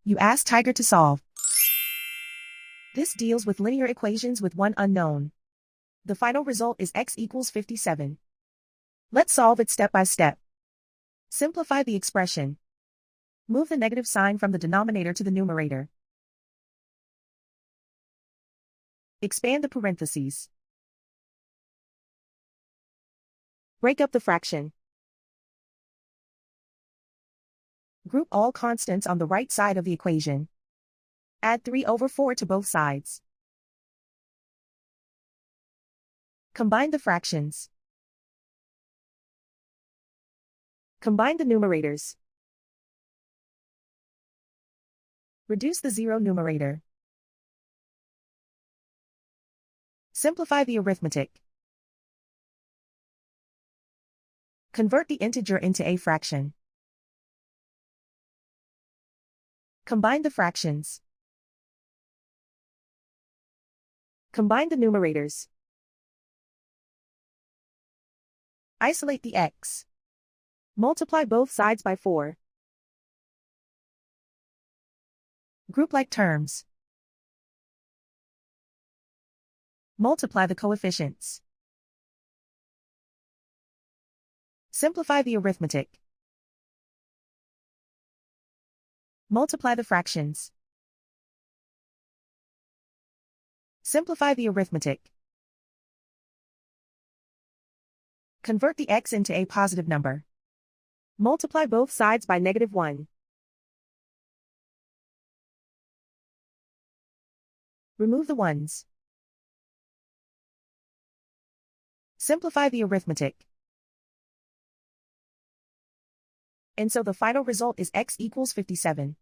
You ask Tiger to solve. This deals with linear equations with one unknown. The final result is x equals 57. Let's solve it step by step. Simplify the expression. Move the negative sign from the denominator to the numerator. Expand the parentheses. Break up the fraction. Group all constants on the right side of the equation. Add 3/4 to both sides. Combine the fractions. Combine the numerators. Reduce the zero numerator. Simplify the arithmetic. Convert the integer into a fraction. Combine the fractions. Combine the numerators. Isolate the x. Multiply both sides by 4. Group like terms. Multiply the coefficients. Simplify the arithmetic. Multiply the fractions. Simplify the arithmetic. Convert the x into a positive number. Multiply both sides by -1. Remove the ones. Simplify the arithmetic. And so the final result is x equals 57.